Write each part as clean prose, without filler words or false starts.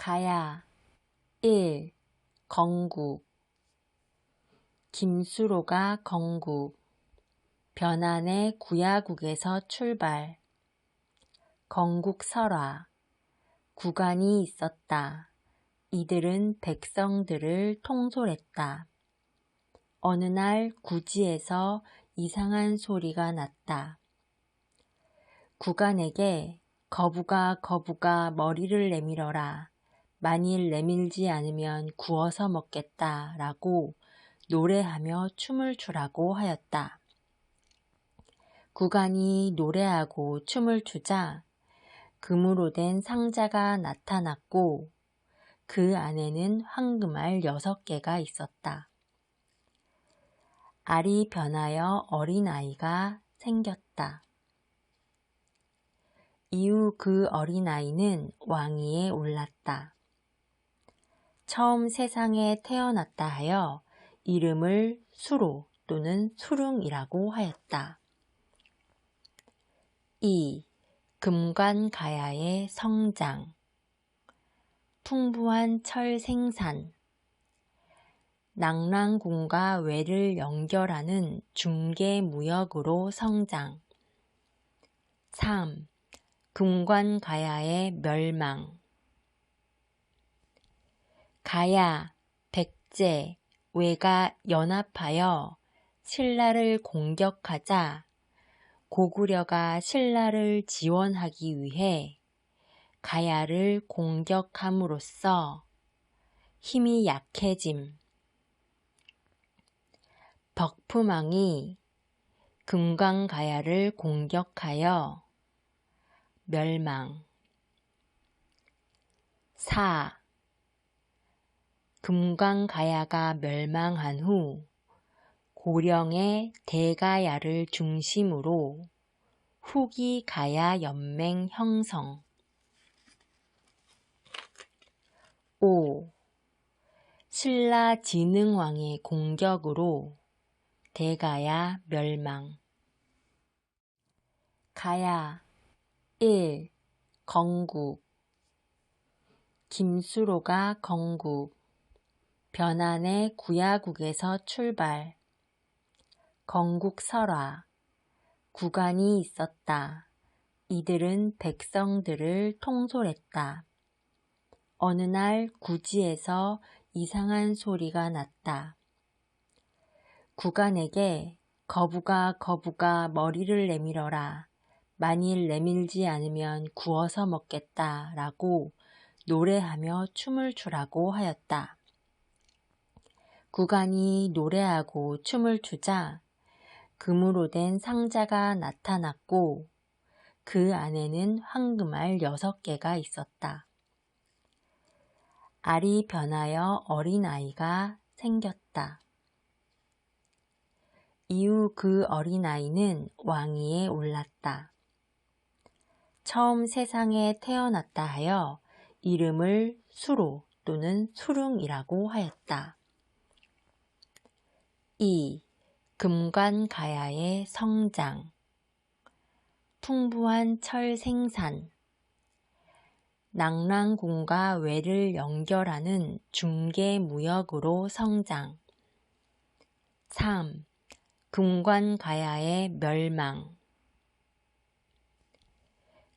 가야 1. 건국 김수로가 건국 변환의 구야국에서 출발 건국설화 구간이 있었다. 이들은 백성들을 통솔했다. 어느 날 구지에서 이상한 소리가 났다. 구간에게 거부가 머리를 내밀어라. 만일 내밀지 않으면 구워서 먹겠다 라고 노래하며 춤을 추라고 하였다. 구간이 노래하고 춤을 추자 금으로 된 상자가 나타났고 그 안에는 황금알 6개가 있었다. 알이 변하여 어린아이가 생겼다. 이후 그 어린아이는 왕위에 올랐다. 처음 세상에 태어났다 하여 이름을 수로 또는 수릉이라고 하였다. 2. 금관가야의 성장 풍부한 철 생산 낙랑군과 외를 연결하는 중개무역으로 성장 3. 금관가야의 멸망 가야, 백제, 외가 연합하여 신라를 공격하자 고구려가 신라를 지원하기 위해 가야를 공격함으로써 힘이 약해짐. 벽푸망이 금관가야를 공격하여 멸망. 4. 금관가야가 멸망한 후 고령의 대가야를 중심으로 후기가야 연맹 형성 5. 신라 진흥왕의 공격으로 대가야 멸망 가야 1. 건국 김수로가 건국 변환의 구야국에서 출발 건국설화 구간이 있었다. 이들은 백성들을 통솔했다. 어느 날 구지에서 이상한 소리가 났다. 구간에게 거부가 머리를 내밀어라. 만일 내밀지 않으면 구워서 먹겠다 라고 노래하며 춤을 추라고 하였다. 구간이 노래하고 춤을 추자 금으로 된 상자가 나타났고 그 안에는 황금알 6개가 있었다. 알이 변하여 어린아이가 생겼다. 이후 그 어린아이는 왕위에 올랐다. 처음 세상에 태어났다 하여 이름을 수로 또는 수릉이라고 하였다. 2. 금관가야의 성장 풍부한 철 생산 낙랑군과 외를 연결하는 중개무역으로 성장 3. 금관가야의 멸망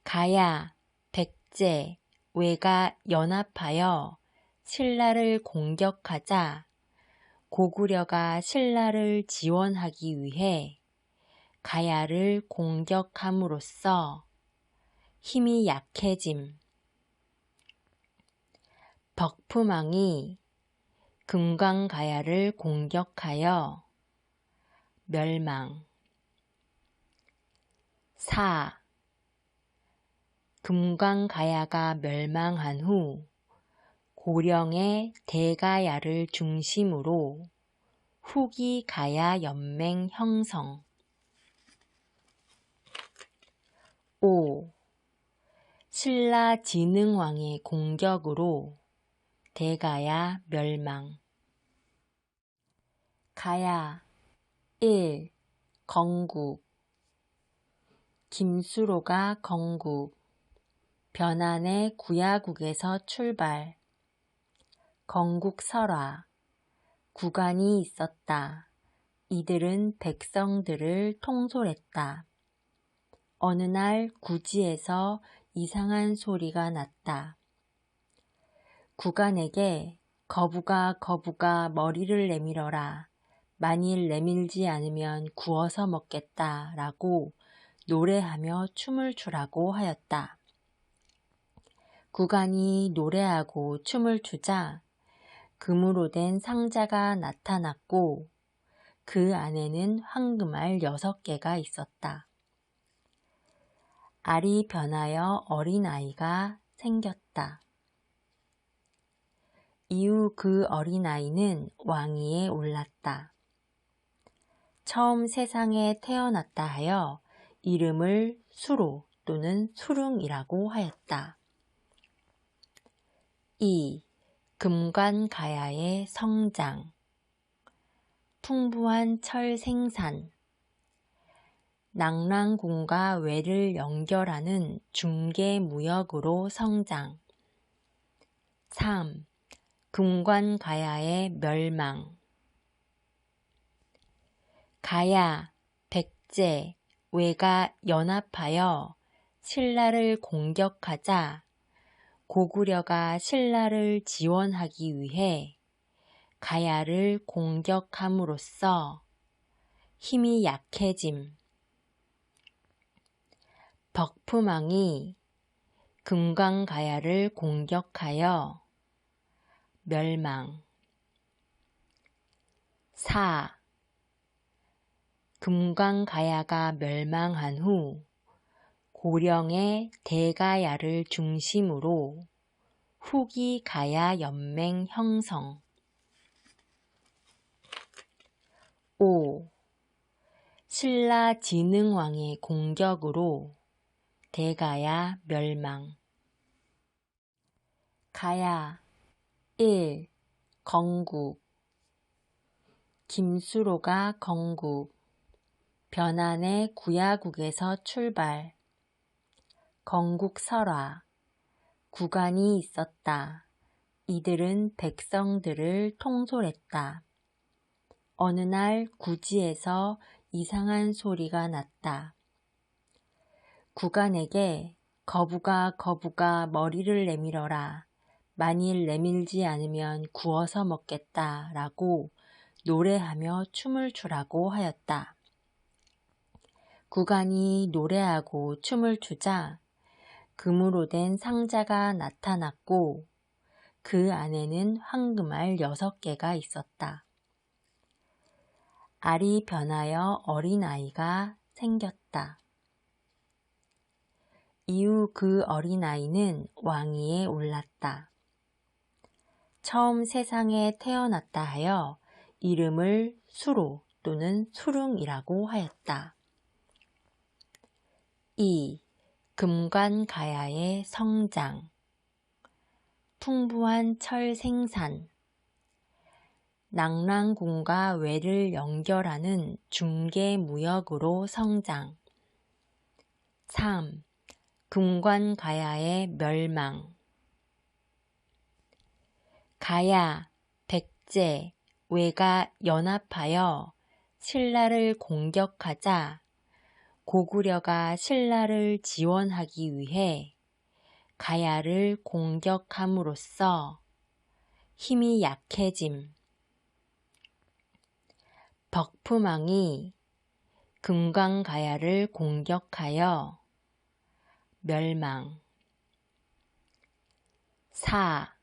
가야, 백제, 외가 연합하여 신라를 공격하자 고구려가 신라를 지원하기 위해 가야를 공격함으로써 힘이 약해짐. 벽푸망이 금관가야를 공격하여 멸망. 4. 금관가야가 멸망한 후 고령의 대가야를 중심으로 후기가야 연맹 형성 5. 신라 진흥왕의 공격으로 대가야 멸망 가야 1. 건국 김수로가 건국 변환의 구야국에서 출발. 건국설화. 구간이 있었다. 이들은 백성들을 통솔했다. 어느 날 구지에서 이상한 소리가 났다. 구간에게 거부가 머리를 내밀어라. 만일 내밀지 않으면 구워서 먹겠다 라고 노래하며 춤을 추라고 하였다. 구간이 노래하고 춤을 추자 금으로 된 상자가 나타났고 그 안에는 황금알 6개가 있었다. 알이 변하여 어린아이가 생겼다. 이후 그 어린아이는 왕위에 올랐다. 처음 세상에 태어났다 하여 이름을 수로 또는 수릉이라고 하였다. 2. 금관가야의 성장. 풍부한 철 생산. 낙랑궁과 외를 연결하는 중개무역으로 성장. 3. 금관가야의 멸망. 가야, 백제, 외가 연합하여 신라를 공격하자 고구려가 신라를 지원하기 위해 가야를 공격함으로써 힘이 약해짐. 벽푸망이 금강가야를 공격하여 멸망. 4. 금강가야가 멸망한 후 고령의 대가야를 중심으로 후기가야 연맹 형성. 5. 신라 진흥왕의 공격으로 대가야 멸망. 가야 1. 건국. 김수로가 건국. 변환의 구야국에서 출발. 건국설화. 구간이 있었다. 이들은 백성들을 통솔했다. 어느 날 구지에서 이상한 소리가 났다. 구간에게 거부가 머리를 내밀어라. 만일 내밀지 않으면 구워서 먹겠다 라고 노래하며 춤을 추라고 하였다. 구간이 노래하고 춤을 추자 금으로 된 상자가 나타났고 그 안에는 황금알 6개가 있었다. 알이 변하여 어린아이가 생겼다. 이후 그 어린아이는 왕위에 올랐다. 처음 세상에 태어났다 하여 이름을 수로 또는 수릉이라고 하였다. 2. 금관가야의 성장. 풍부한 철 생산. 낙랑궁과 외를 연결하는 중개무역으로 성장. 3. 금관가야의 멸망. 가야, 백제, 외가 연합하여 신라를 공격하자 고구려가 신라를 지원하기 위해 가야를 공격함으로써 힘이 약해짐. 벽푸망이 금강가야를 공격하여 멸망. 4.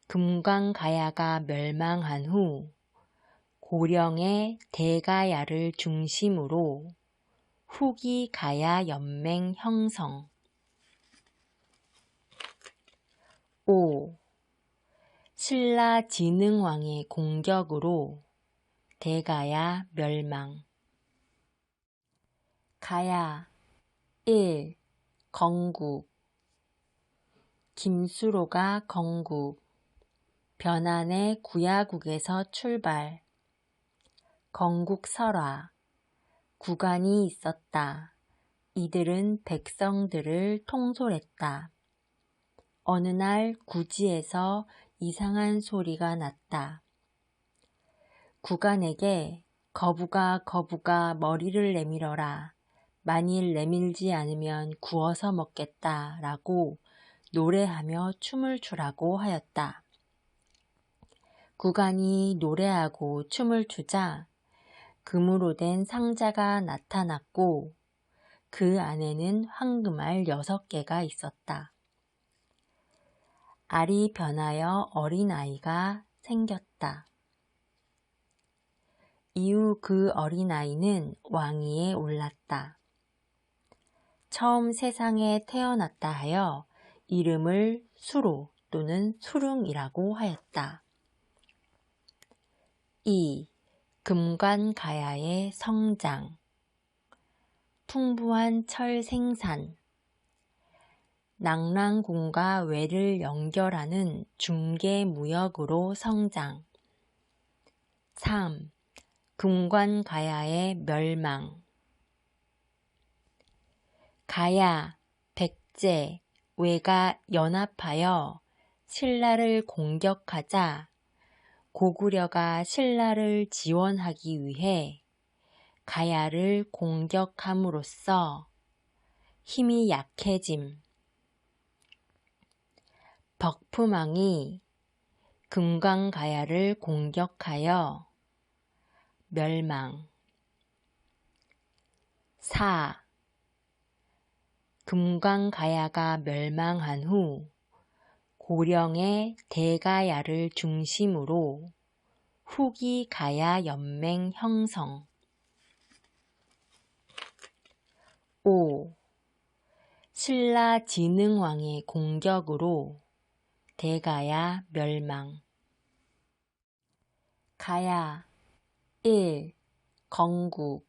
금강가야가 멸망한 후 고령의 대가야를 중심으로 후기가야 연맹 형성. 5. 신라 진흥왕의 공격으로 대가야 멸망. 가야 1. 건국. 김수로가 건국. 변환의 구야국에서 출발. 건국설화. 구간이 있었다. 이들은 백성들을 통솔했다. 어느 날 구지에서 이상한 소리가 났다. 구간에게 거북아 머리를 내밀어라. 만일 내밀지 않으면 구워서 먹겠다 라고 노래하며 춤을 추라고 하였다. 구간이 노래하고 춤을 추자 금으로 된 상자가 나타났고 그 안에는 황금알 6개가 있었다. 알이 변하여 어린아이가 생겼다. 이후 그 어린아이는 왕위에 올랐다. 처음 세상에 태어났다 하여 이름을 수로 또는 수룽이라고 하였다. 2. 금관가야의 성장. 풍부한 철 생산. 낙랑궁과 외를 연결하는 중개무역으로 성장. 3. 금관가야의 멸망. 가야, 백제, 외가 연합하여 신라를 공격하자 고구려가 신라를 지원하기 위해 가야를 공격함으로써 힘이 약해짐. 벽푸망이 금관가야를 공격하여 멸망. 4. 금관가야가 멸망한 후 고령의 대가야를 중심으로 후기가야 연맹 형성. 5. 신라 진흥왕의 공격으로 대가야 멸망. 가야 1. 건국.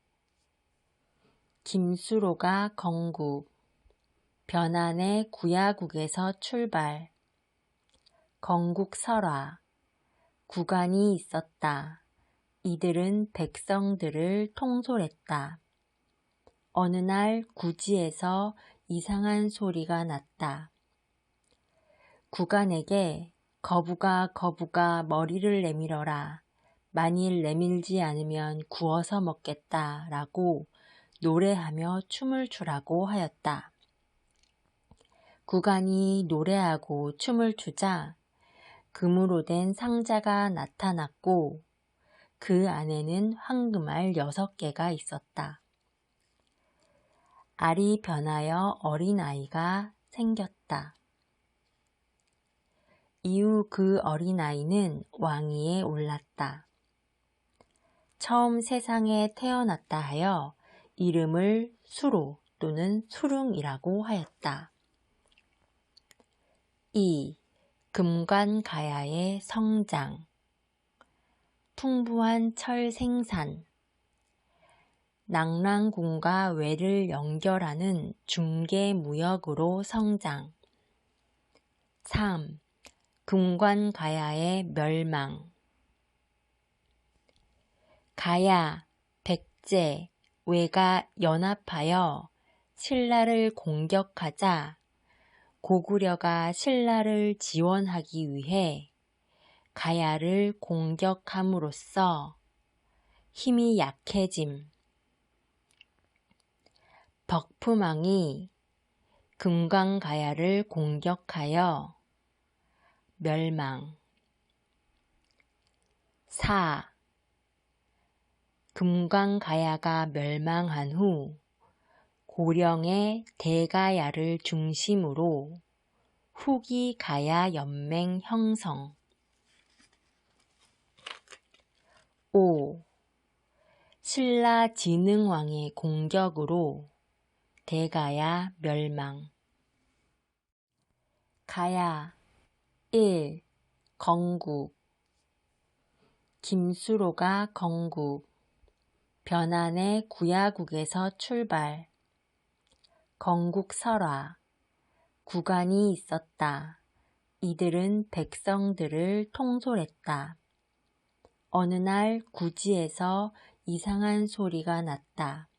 김수로가 건국. 변한의 구야국에서 출발. 건국설화. 구간이 있었다. 이들은 백성들을 통솔했다. 어느 날 구지에서 이상한 소리가 났다. 구간에게 거북아 머리를 내밀어라. 만일 내밀지 않으면 구워서 먹겠다 라고 노래하며 춤을 추라고 하였다. 구간이 노래하고 춤을 추자 금으로 된 상자가 나타났고 그 안에는 황금알 6개가 있었다. 알이 변하여 어린아이가 생겼다. 이후 그 어린아이는 왕위에 올랐다. 처음 세상에 태어났다 하여 이름을 수로 또는 수룽이라고 하였다. 2. 금관가야의 성장. 풍부한 철 생산. 낙랑궁과 외를 연결하는 중개무역으로 성장. 3. 금관가야의 멸망. 가야, 백제, 외가 연합하여 신라를 공격하자 고구려가 신라를 지원하기 위해 가야를 공격함으로써 힘이 약해짐. 벽푸망이 금관가야를 공격하여 멸망. 4. 금관가야가 멸망한 후 고령의 대가야를 중심으로 후기가야 연맹 형성. 5. 신라 진흥왕의 공격으로 대가야 멸망. 가야 1. 건국. 김수로가 건국. 변한의 구야국에서 출발. 건국설화. 구간이 있었다. 이들은 백성들을 통솔했다. 어느 날 구지에서 이상한 소리가 났다.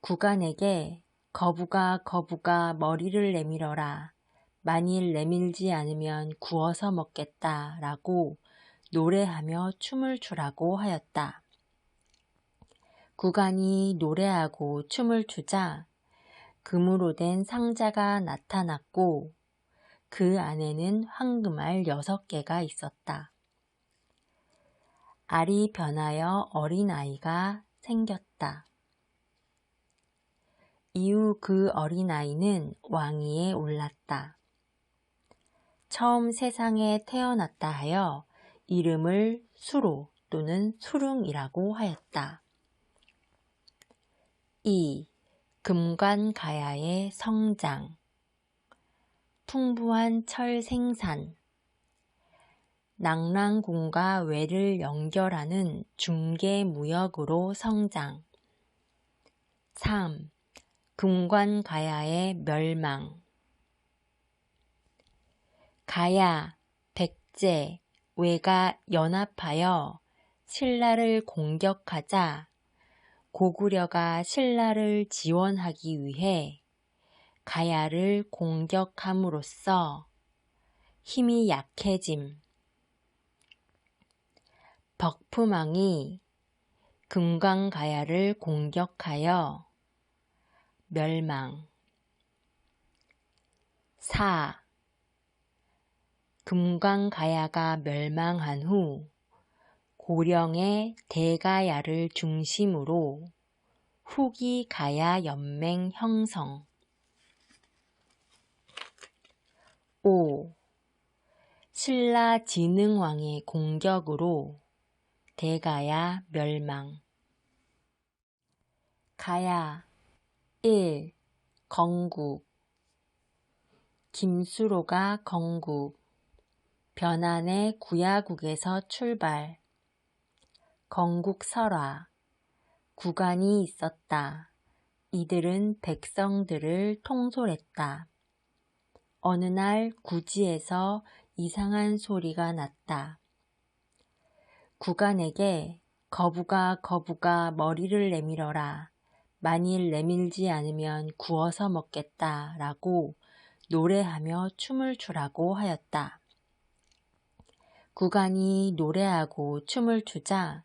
구간에게 거북아 머리를 내밀어라. 만일 내밀지 않으면 구워서 먹겠다 라고 노래하며 춤을 추라고 하였다. 구간이 노래하고 춤을 추자 금으로 된 상자가 나타났고 그 안에는 황금알 6개가 있었다. 알이 변하여 어린아이가 생겼다. 이후 그 어린아이는 왕위에 올랐다. 처음 세상에 태어났다 하여 이름을 수로 또는 수릉이라고 하였다. 2. 금관가야의 성장. 풍부한 철 생산. 낙랑궁과 외를 연결하는 중개무역으로 성장. 3. 금관가야의 멸망. 가야, 백제, 외가 연합하여 신라를 공격하자 고구려가 신라를 지원하기 위해 가야를 공격함으로써 힘이 약해짐. 벽푸망이 금관가야를 공격하여 멸망. 4. 금관가야가 멸망한 후 고령의 대가야를 중심으로 후기가야 연맹 형성. 5. 신라 진흥왕의 공격으로 대가야 멸망. 가야 1. 건국. 김수로가 건국. 변한의 구야국에서 출발. 건국설화. 구간이 있었다. 이들은 백성들을 통솔했다. 어느 날 구지에서 이상한 소리가 났다. 구간에게 거북아 머리를 내밀어라. 만일 내밀지 않으면 구워서 먹겠다 라고 노래하며 춤을 추라고 하였다. 구간이 노래하고 춤을 추자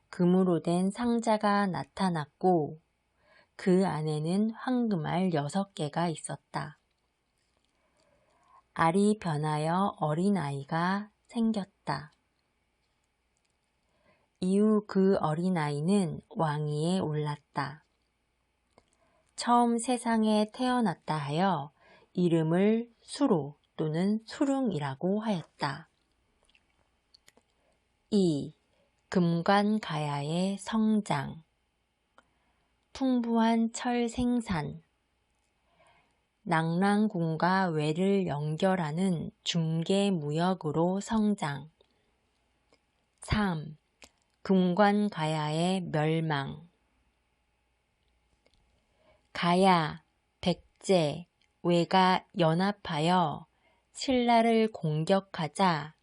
금으로 된 상자가 나타났고 그 안에는 황금알 6개가 있었다. 알이 변하여 어린아이가 생겼다. 이후 그 어린아이는 왕위에 올랐다. 처음 세상에 태어났다 하여 이름을 수로 또는 수릉이라고 하였다. 2. 금관가야의 성장. 풍부한 철 생산. 낙랑궁과 외를 연결하는 중개무역으로 성장. 3. 금관가야의 멸망. 가야, 백제, 외가 연합하여 신라를 공격하자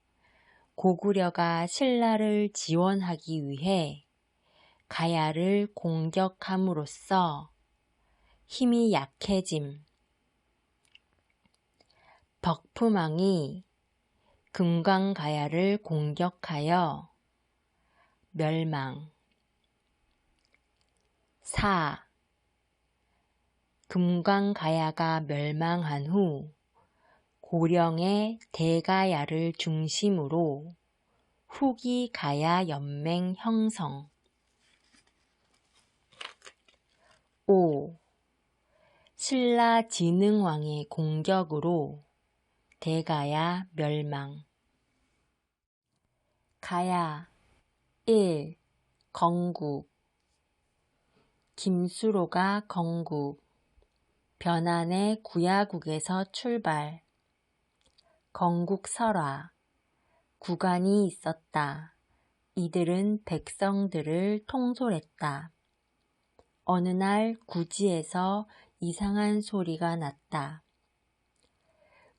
고구려가 신라를 지원하기 위해 가야를 공격함으로써 힘이 약해짐. 벽푸망이 금관가야를 공격하여 멸망. 4. 금관가야가 멸망한 후 고령의 대가야를 중심으로 후기가야 연맹 형성. 5. 신라 진흥왕의 공격으로 대가야 멸망. 가야 1. 건국. 김수로가 건국. 변한의 구야국에서 출발. 건국설화. 구간이 있었다. 이들은 백성들을 통솔했다. 어느 날 구지에서 이상한 소리가 났다.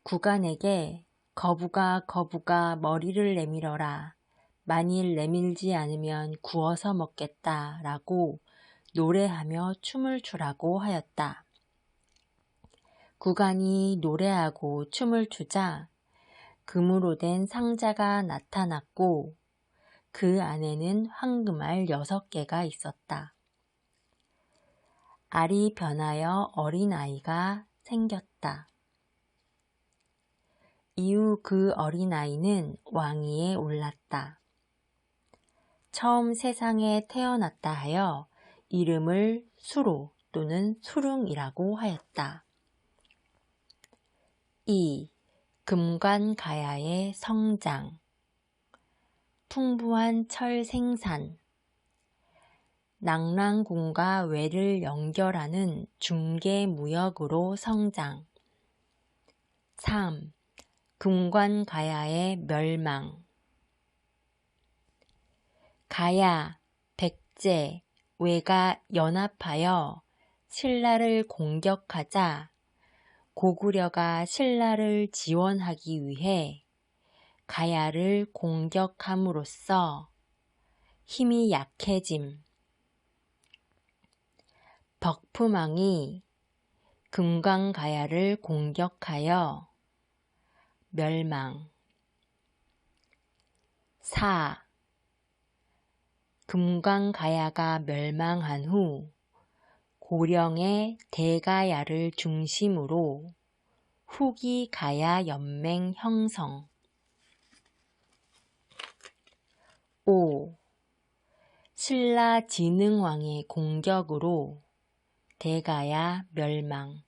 구간에게 거북아 머리를 내밀어라. 만일 내밀지 않으면 구워서 먹겠다 라고 노래하며 춤을 추라고 하였다. 구간이 노래하고 춤을 추자 금으로 된 상자가 나타났고 그 안에는 황금알 6개가 있었다. 알이 변하여 어린아이가 생겼다. 이후 그 어린아이는 왕위에 올랐다. 처음 세상에 태어났다 하여 이름을 수로 또는 수룽이라고 하였다. 2. 금관가야의 성장. 풍부한 철 생산. 낙랑궁과 외를 연결하는 중개무역으로 성장. 3. 금관가야의 멸망. 가야, 백제, 외가 연합하여 신라를 공격하자 고구려가 신라를 지원하기 위해 가야를 공격함으로써 힘이 약해짐. 벽푸망이 금관가야를 공격하여 멸망. 4. 금관가야가 멸망한 후 고령의 대가야를 중심으로 후기가야 연맹 형성. 5. 신라 진흥왕의 공격으로 대가야 멸망.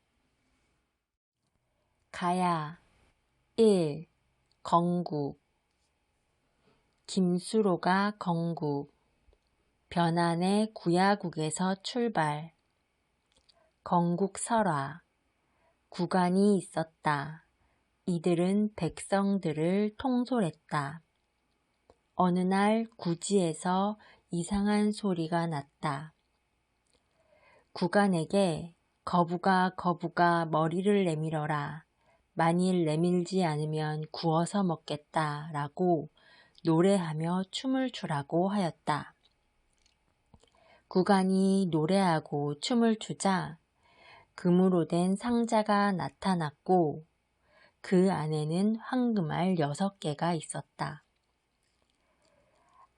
가야 1. 건국. 김수로가 건국. 변한의 구야국에서 출발. 건국설화. 구간이 있었다. 이들은 백성들을 통솔했다. 어느 날 구지에서 이상한 소리가 났다. 구간에게 거부가 머리를 내밀어라. 만일 내밀지 않으면 구워서 먹겠다 라고 노래하며 춤을 추라고 하였다. 구간이 노래하고 춤을 추자 금으로 된 상자가 나타났고 그 안에는 황금알 6개가 있었다.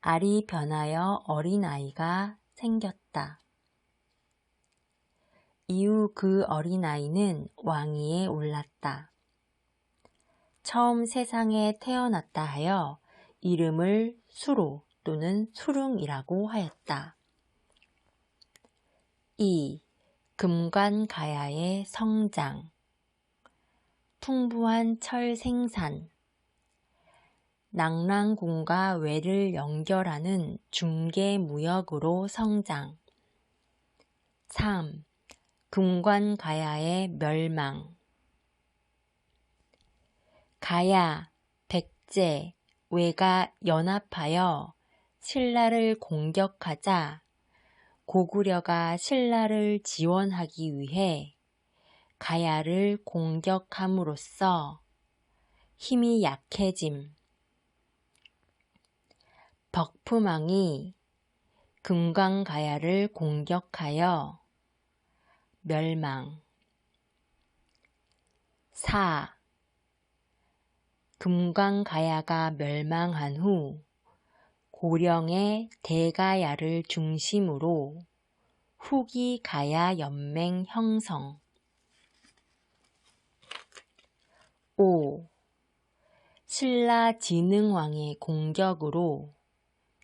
알이 변하여 어린아이가 생겼다. 이후 그 어린아이는 왕위에 올랐다. 처음 세상에 태어났다 하여 이름을 수로 또는 수룽이라고 하였다. 2. 금관가야의 성장. 풍부한 철 생산. 낙랑궁과 외를 연결하는 중개무역으로 성장. 3. 금관가야의 멸망. 가야, 백제, 외가 연합하여 신라를 공격하자 고구려가 신라를 지원하기 위해 가야를 공격함으로써 힘이 약해짐. 벽푸망이 금관가야를 공격하여 멸망. 4. 금관가야가 멸망한 후 고령의 대가야를 중심으로 후기가야 연맹 형성. 5. 신라 진흥왕의 공격으로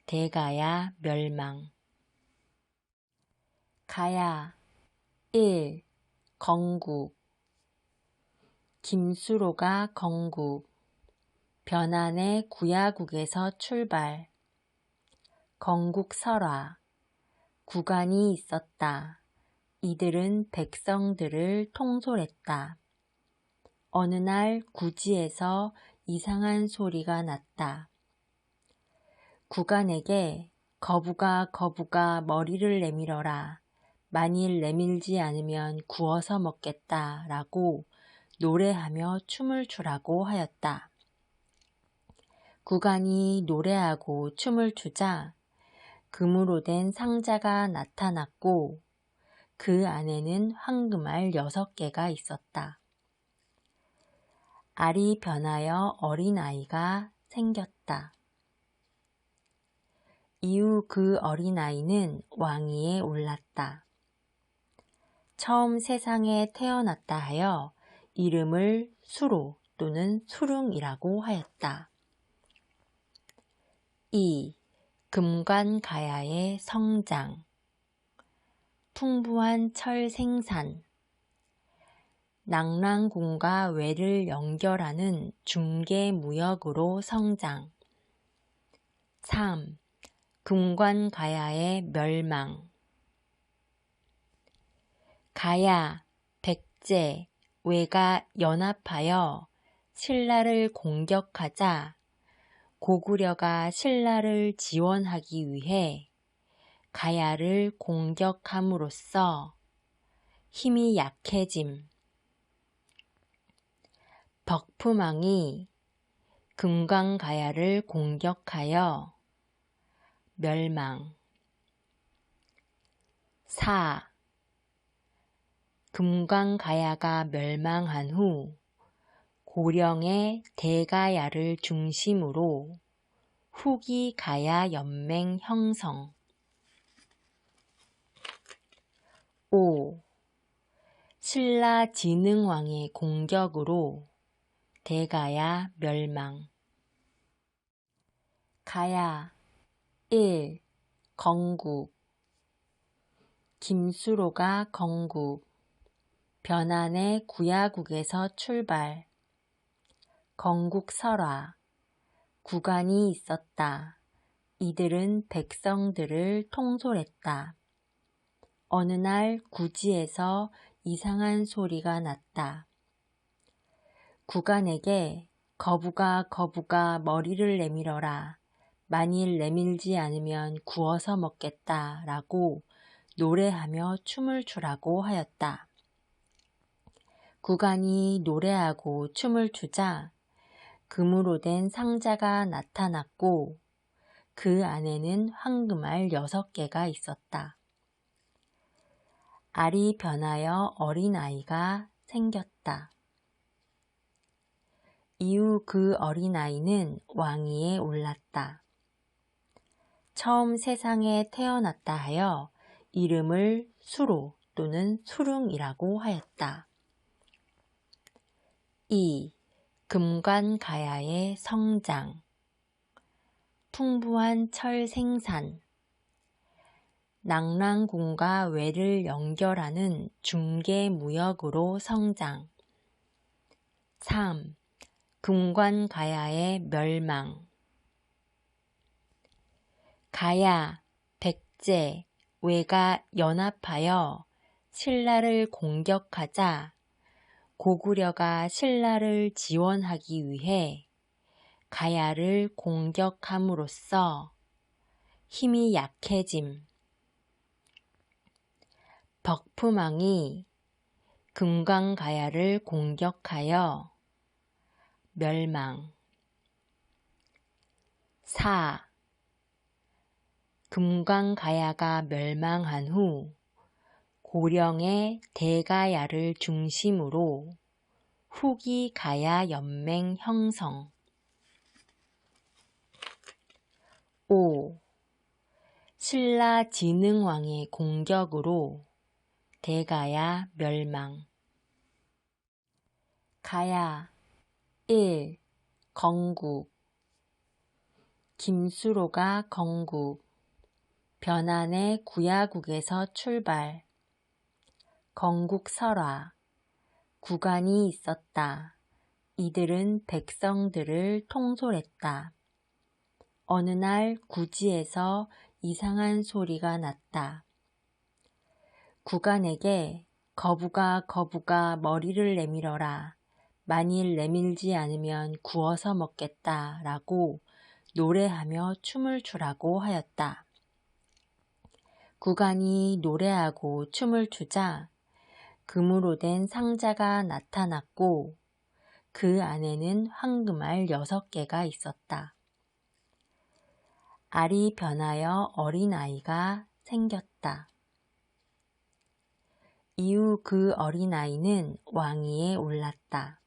대가야 멸망. 가야 1. 건국. 김수로가 건국. 변한의 구야국에서 출발. 건국설화. 구간이 있었다. 이들은 백성들을 통솔했다. 어느 날 구지에서 이상한 소리가 났다. 구간에게 거부가 머리를 내밀어라. 만일 내밀지 않으면 구워서 먹겠다 라고 노래하며 춤을 추라고 하였다. 구간이 노래하고 춤을 추자 금으로 된 상자가 나타났고 그 안에는 황금알 6개가 있었다. 알이 변하여 어린아이가 생겼다. 이후 그 어린아이는 왕위에 올랐다. 처음 세상에 태어났다 하여 이름을 수로 또는 수릉이라고 하였다. 2. 금관가야의 성장. 풍부한 철 생산. 낙랑궁과 외를 연결하는 중개무역으로 성장. 3. 금관가야의 멸망. 가야, 백제, 외가 연합하여 신라를 공격하자 고구려가 신라를 지원하기 위해 가야를 공격함으로써 힘이 약해짐. 벽푸망이 금관가야를 공격하여 멸망. 4. 금관가야가 멸망한 후 고령의 대가야를 중심으로 후기가야 연맹 형성. 5. 신라 진흥왕의 공격으로 대가야 멸망. 가야 1. 건국. 김수로가 건국. 변환의 구야국에서 출발. 건국설화. 구간이 있었다. 이들은 백성들을 통솔했다. 어느 날 구지에서 이상한 소리가 났다. 구간에게 거부가 거부가 머리를 내밀어라. 만일 내밀지 않으면 구워서 먹겠다 라고 노래하며 춤을 추라고 하였다. 구간이 노래하고 춤을 추자 금으로 된 상자가 나타났고 그 안에는 황금알 6개가 있었다. 알이 변하여 어린아이가 생겼다. 이후 그 어린아이는 왕위에 올랐다. 처음 세상에 태어났다 하여 이름을 수로 또는 수릉이라고 하였다. 2. 금관가야의 성장. 풍부한 철 생산. 낙랑궁과 외를 연결하는 중개무역으로 성장. 3. 금관가야의 멸망. 가야, 백제, 외가 연합하여 신라를 공격하자 고구려가 신라를 지원하기 위해 가야를 공격함으로써 힘이 약해짐. 벽푸망이 금관가야를 공격하여 멸망. 4. 금관가야가 멸망한 후 고령의 대가야를 중심으로 후기가야 연맹 형성. 5. 신라 진흥왕의 공격으로 대가야 멸망. 가야 1. 건국. 김수로가 건국. 변환의 구야국에서 출발. 건국설화. 구간이 있었다. 이들은 백성들을 통솔했다. 어느 날 구지에서 이상한 소리가 났다. 구간에게 거부가 거부가 머리를 내밀어라. 만일 내밀지 않으면 구워서 먹겠다 라고 노래하며 춤을 추라고 하였다. 구간이 노래하고 춤을 추자 금으로 된 상자가 나타났고 그 안에는 황금알 6개가 있었다. 알이 변하여 어린아이가 생겼다. 이후 그 어린아이는 왕위에 올랐다.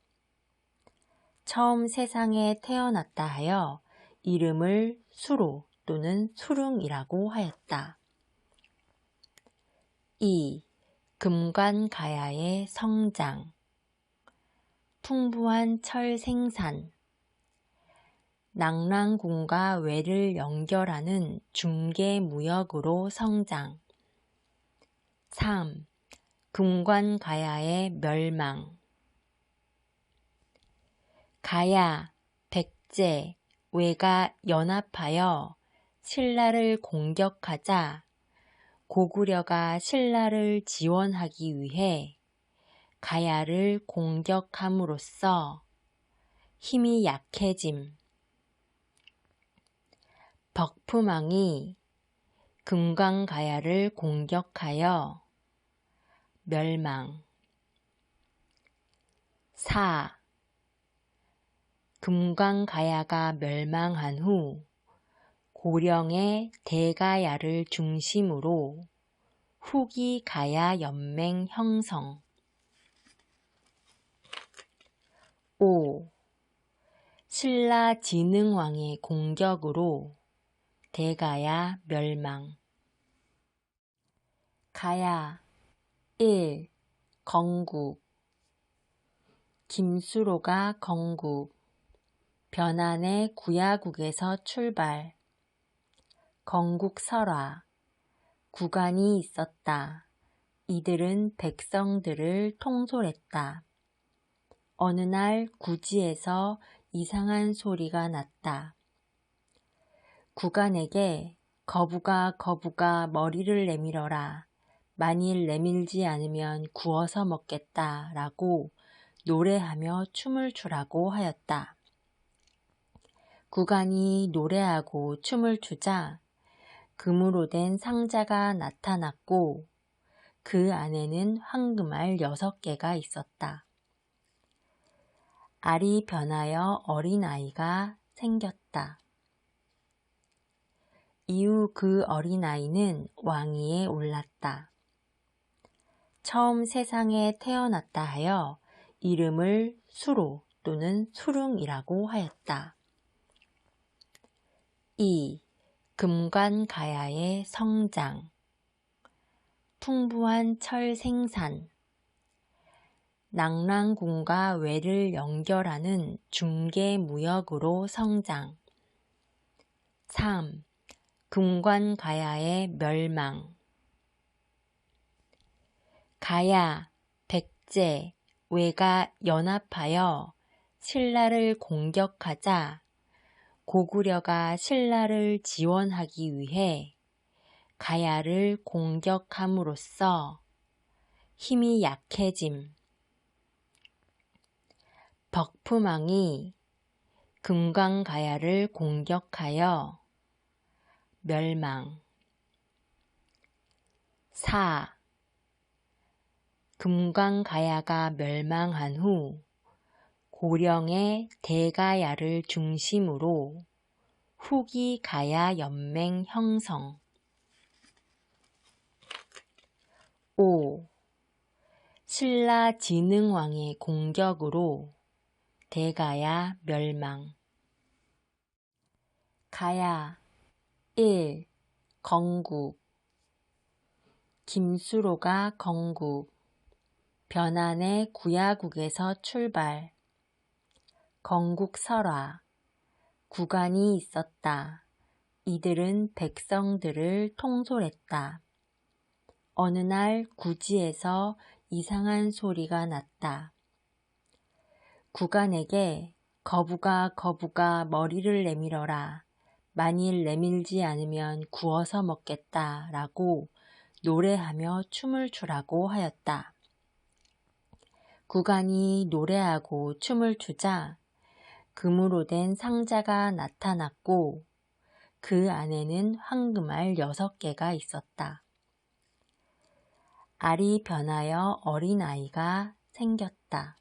처음 세상에 태어났다 하여 이름을 수로 또는 수릉이라고 하였다. 2. 금관가야의 성장. 풍부한 철 생산. 낙랑군과 외를 연결하는 중개무역으로 성장. 3. 금관가야의 멸망. 가야, 백제, 외가 연합하여 신라를 공격하자 고구려가 신라를 지원하기 위해 가야를 공격함으로써 힘이 약해짐. 벽푸망이 금강가야를 공격하여 멸망. 4. 금강가야가 멸망한 후 고령의 대가야를 중심으로 후기가야 연맹 형성. 5. 신라 진흥왕의 공격으로 대가야 멸망. 가야 1. 건국. 김수로가 건국. 변한의 구야국에서 출발. 건국설화. 구간이 있었다. 이들은 백성들을 통솔했다. 어느 날 구지에서 이상한 소리가 났다. 구간에게 거부가 머리를 내밀어라. 만일 내밀지 않으면 구워서 먹겠다 라고 노래하며 춤을 추라고 하였다. 구간이 노래하고 춤을 추자 금으로 된 상자가 나타났고 그 안에는 황금알 6개가 있었다. 알이 변하여 어린아이가 생겼다. 이후 그 어린아이는 왕위에 올랐다. 처음 세상에 태어났다 하여 이름을 수로 또는 수릉이라고 하였다. 2. 금관가야의 성장. 풍부한 철 생산. 낙랑군과 외를 연결하는 중개무역으로 성장. 3. 금관가야의 멸망. 가야, 백제, 외가 연합하여 신라를 공격하자 고구려가 신라를 지원하기 위해 가야를 공격함으로써 힘이 약해짐. 벽푸망이 금강가야를 공격하여 멸망. 4. 금강가야가 멸망한 후 고령의 대가야를 중심으로 후기가야 연맹 형성. 5. 신라 진흥왕의 공격으로 대가야 멸망. 가야 1. 건국. 김수로가 건국. 변한의 구야국에서 출발. 건국설화. 구간이 있었다. 이들은 백성들을 통솔했다. 어느 날 구지에서 이상한 소리가 났다. 구간에게 거부가 머리를 내밀어라. 만일 내밀지 않으면 구워서 먹겠다 라고 노래하며 춤을 추라고 하였다. 구간이 노래하고 춤을 추자 금으로 된 상자가 나타났고 그 안에는 황금알 6개가 있었다. 알이 변하여 어린아이가 생겼다.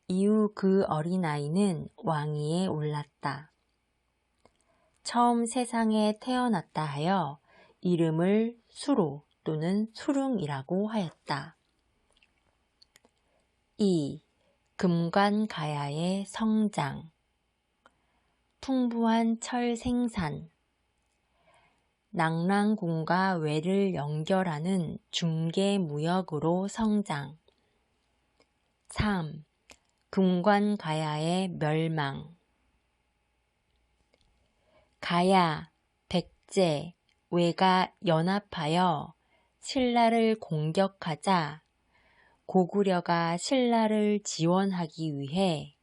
이후 그 어린아이는 왕위에 올랐다. 처음 세상에 태어났다 하여 이름을 수로 또는 수릉이라고 하였다. 2. 금관가야의 성장. 풍부한 철 생산. 낙랑군과 외를 연결하는 중개무역으로 성장. 3. 금관가야의 멸망. 가야, 백제, 외가 연합하여 신라를 공격하자 고구려가 신라를 지원하기 위해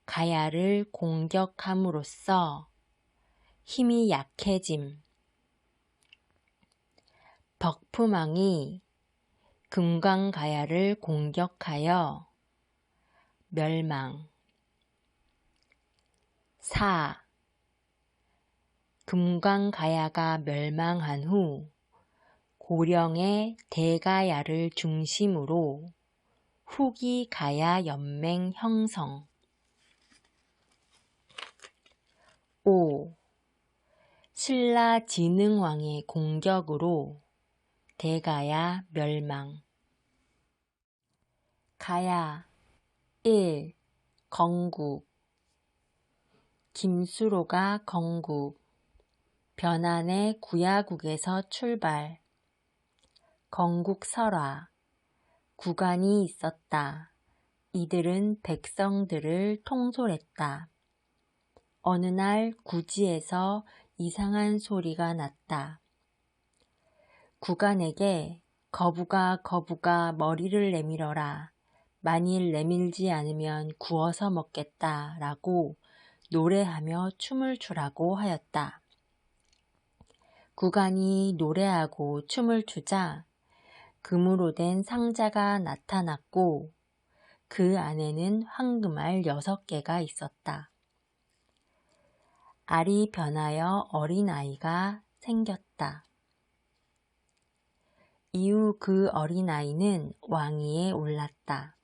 가야를 공격함으로써 힘이 약해짐. 덕품왕이 금관가야를 공격하여 멸망. 4. 금관가야가 멸망한 후 고령의 대가야를 중심으로 후기가야 연맹 형성. 5. 신라 진흥왕의 공격으로 대가야 멸망. 가야 1. 건국. 김수로가 건국. 변한의 구야국에서 출발. 건국설화. 구간이 있었다. 이들은 백성들을 통솔했다. 어느 날 구지에서 이상한 소리가 났다. 구간에게 거부가 머리를 내밀어라. 만일 내밀지 않으면 구워서 먹겠다 라고 노래하며 춤을 추라고 하였다. 구간이 노래하고 춤을 추자 금으로 된 상자가 나타났고 그 안에는 황금알 6개가 있었다. 알이 변하여 어린아이가 생겼다. 이후 그 어린아이는 왕위에 올랐다.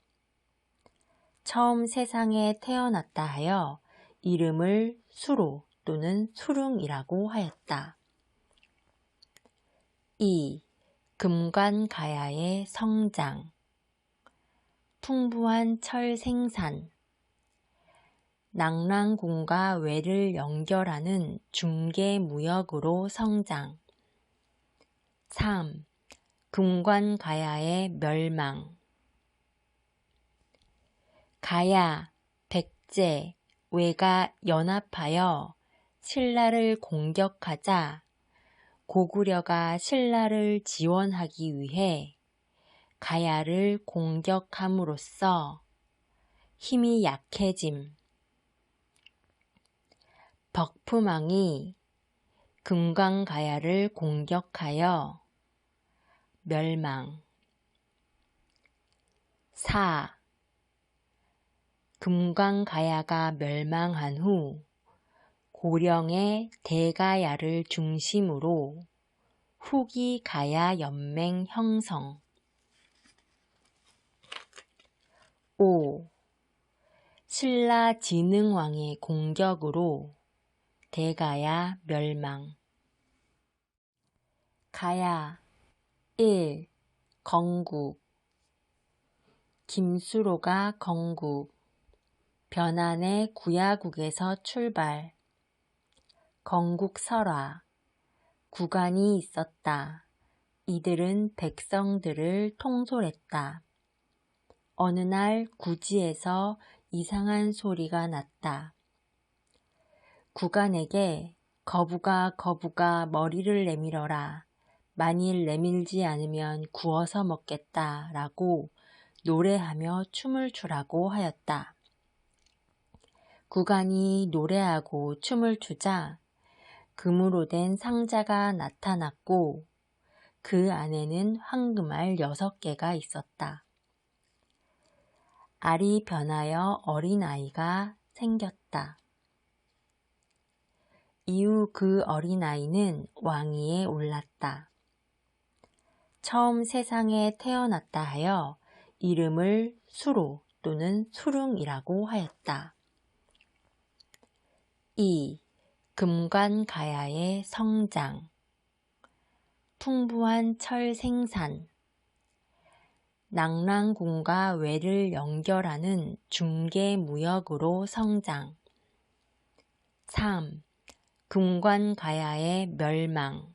처음 세상에 태어났다 하여 이름을 수로 또는 수릉이라고 하였다. 2. 금관가야의 성장. 풍부한 철 생산. 낙랑군과 외를 연결하는 중개무역으로 성장. 3. 금관가야의 멸망. 가야, 백제, 외가 연합하여 신라를 공격하자 고구려가 신라를 지원하기 위해 가야를 공격함으로써 힘이 약해짐. 덕품왕이 금관가야를 공격하여 멸망. 4. 금관가야가 멸망한 후 고령의 대가야를 중심으로 후기가야 연맹 형성. 5. 신라 진흥왕의 공격으로 대가야 멸망. 가야 1. 건국. 김수로가 건국. 변한의 구야국에서 출발. 건국설화. 구간이 있었다. 이들은 백성들을 통솔했다. 어느 날 구지에서 이상한 소리가 났다. 구간에게 거부가 머리를 내밀어라. 만일 내밀지 않으면 구워서 먹겠다 라고 노래하며 춤을 추라고 하였다. 구간이 노래하고 춤을 추자 금으로 된 상자가 나타났고 그 안에는 황금알 6개가 있었다. 알이 변하여 어린아이가 생겼다. 이후 그 어린아이는 왕위에 올랐다. 처음 세상에 태어났다 하여 이름을 수로 또는 수릉이라고 하였다. 2. 금관가야의 성장, 풍부한 철 생산, 낙랑군과 외를 연결하는 중개무역으로 성장. 3. 금관가야의 멸망.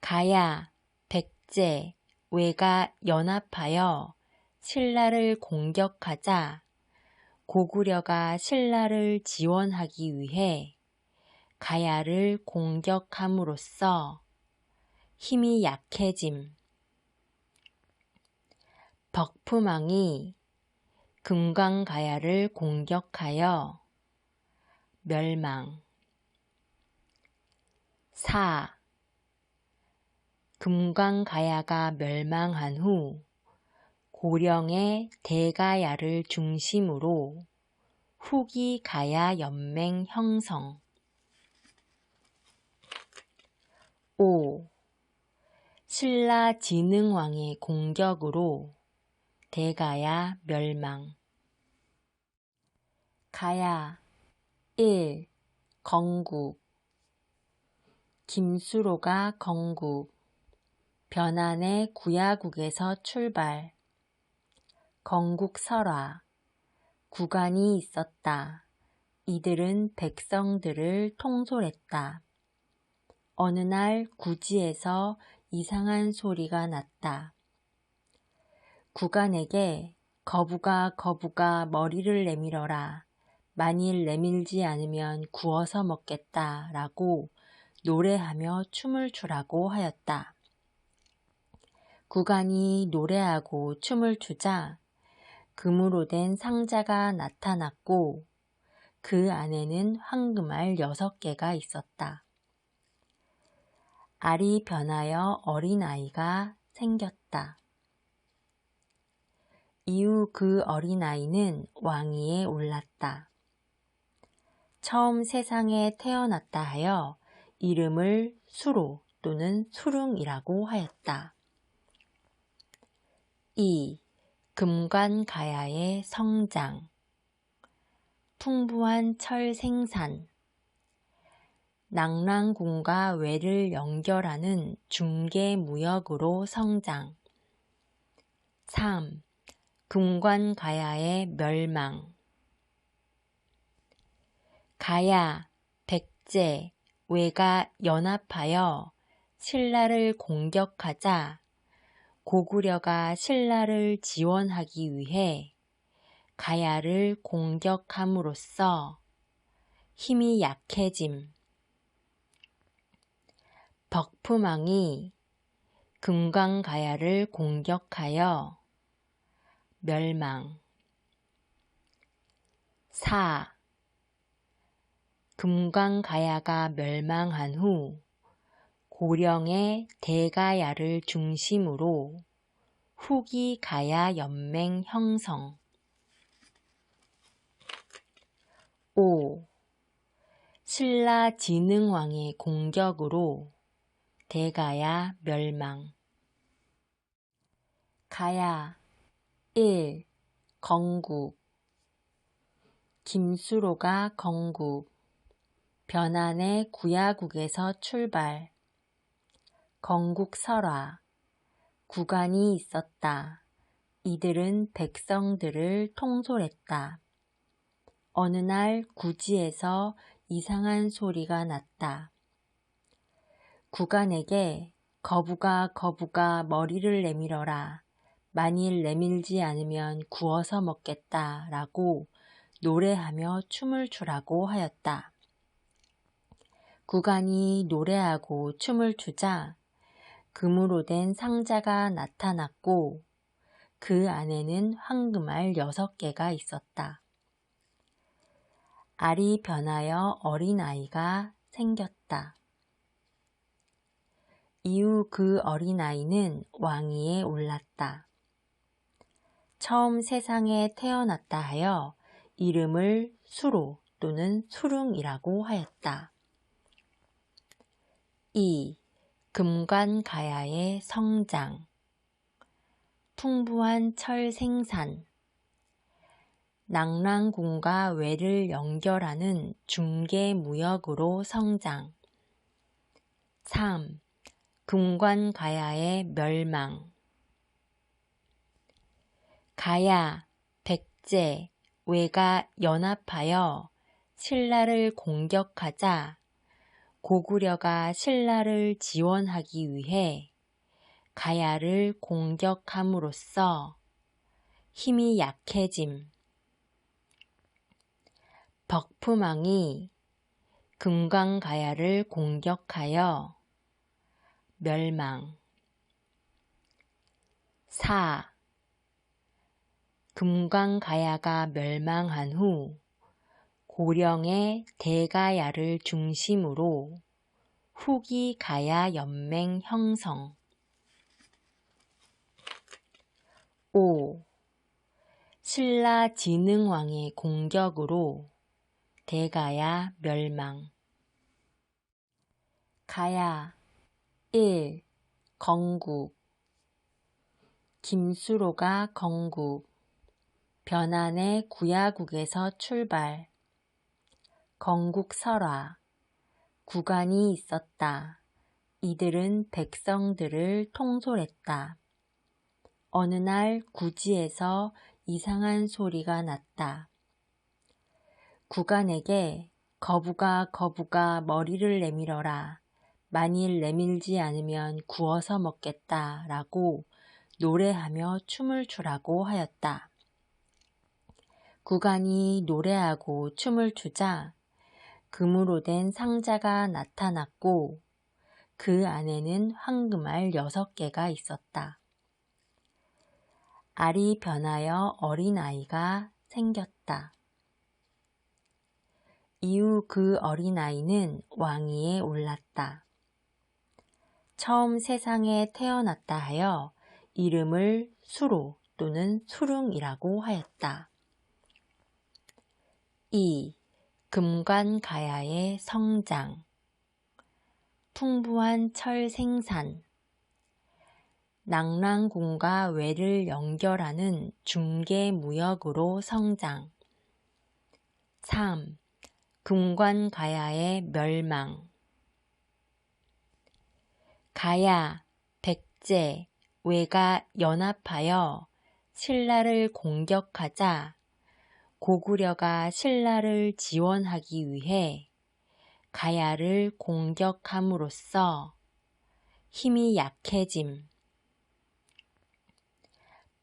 가야, 백제, 외가 연합하여 신라를 공격하자 고구려가 신라를 지원하기 위해 가야를 공격함으로써 힘이 약해짐. 벽푸망이 금관가야를 공격하여 멸망. 4. 금관가야가 멸망한 후 고령의 대가야를 중심으로 후기가야 연맹 형성. 5. 신라 진흥왕의 공격으로 대가야 멸망. 가야 1. 건국. 김수로가 건국. 변한의 구야국에서 출발. 건국설화. 구간이 있었다. 이들은 백성들을 통솔했다. 어느 날 구지에서 이상한 소리가 났다. 구간에게 거부가 머리를 내밀어라. 만일 내밀지 않으면 구워서 먹겠다 라고 노래하며 춤을 추라고 하였다. 구간이 노래하고 춤을 추자 금으로 된 상자가 나타났고 그 안에는 황금알 6개가 있었다. 알이 변하여 어린아이가 생겼다. 이후 그 어린아이는 왕위에 올랐다. 처음 세상에 태어났다 하여 이름을 수로 또는 수릉이라고 하였다. 2. 금관가야의 성장. 풍부한 철 생산. 낙랑군과 외를 연결하는 중개무역으로 성장. 3. 금관가야의 멸망. 가야, 백제, 외가 연합하여 신라를 공격하자 고구려가 신라를 지원하기 위해 가야를 공격함으로써 힘이 약해짐. 벽푸망이 금관가야를 공격하여 멸망. 4. 금관가야가 멸망한 후 고령의 대가야를 중심으로 후기가야 연맹 형성. 5. 신라 진흥왕의 공격으로 대가야 멸망. 가야 1. 건국. 김수로가 건국. 변한의 구야국에서 출발. 건국설화. 구간이 있었다. 이들은 백성들을 통솔했다. 어느 날 구지에서 이상한 소리가 났다. 구간에게 거부가 머리를 내밀어라. 만일 내밀지 않으면 구워서 먹겠다 라고 노래하며 춤을 추라고 하였다. 구간이 노래하고 춤을 추자 금으로 된 상자가 나타났고 그 안에는 황금알 6개가 있었다. 알이 변하여 어린아이가 생겼다. 이후 그 어린아이는 왕위에 올랐다. 처음 세상에 태어났다 하여 이름을 수로 또는 수릉이라고 하였다. 2. 금관가야의 성장. 풍부한 철 생산. 낙랑군과 외를 연결하는 중개무역으로 성장. 3. 금관가야의 멸망. 가야, 백제, 외가 연합하여 신라를 공격하자 고구려가 신라를 지원하기 위해 가야를 공격함으로써 힘이 약해짐. 벽푸망이 금관가야를 공격하여 멸망. 4. 금관가야가 멸망한 후 고령의 대가야를 중심으로 후기가야 연맹 형성. 5. 신라 진흥왕의 공격으로 대가야 멸망. 가야 1. 건국. 김수로가 건국. 변한의 구야국에서 출발. 건국설화. 구간이 있었다. 이들은 백성들을 통솔했다. 어느 날 구지에서 이상한 소리가 났다. 구간에게 거부가 머리를 내밀어라. 만일 내밀지 않으면 구워서 먹겠다 라고 노래하며 춤을 추라고 하였다. 구간이 노래하고 춤을 추자 금으로 된 상자가 나타났고 그 안에는 황금알 6개가 있었다. 알이 변하여 어린아이가 생겼다. 이후 그 어린아이는 왕위에 올랐다. 처음 세상에 태어났다 하여 이름을 수로 또는 수릉이라고 하였다. 2. 금관가야의 성장. 풍부한 철 생산. 낙랑군과 외를 연결하는 중개무역으로 성장. 3. 금관가야의 멸망. 가야, 백제, 외가 연합하여 신라를 공격하자 고구려가 신라를 지원하기 위해 가야를 공격함으로써 힘이 약해짐.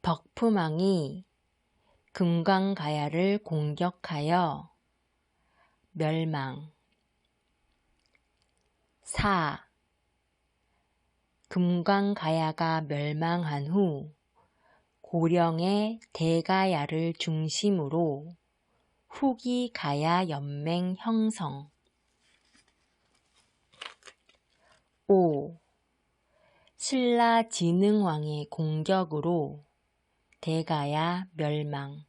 벽푸망이 금관가야를 공격하여 멸망. 4. 금관가야가 멸망한 후 고령의 대가야를 중심으로 후기가야 연맹 형성. 5. 신라 진흥왕의 공격으로 대가야 멸망.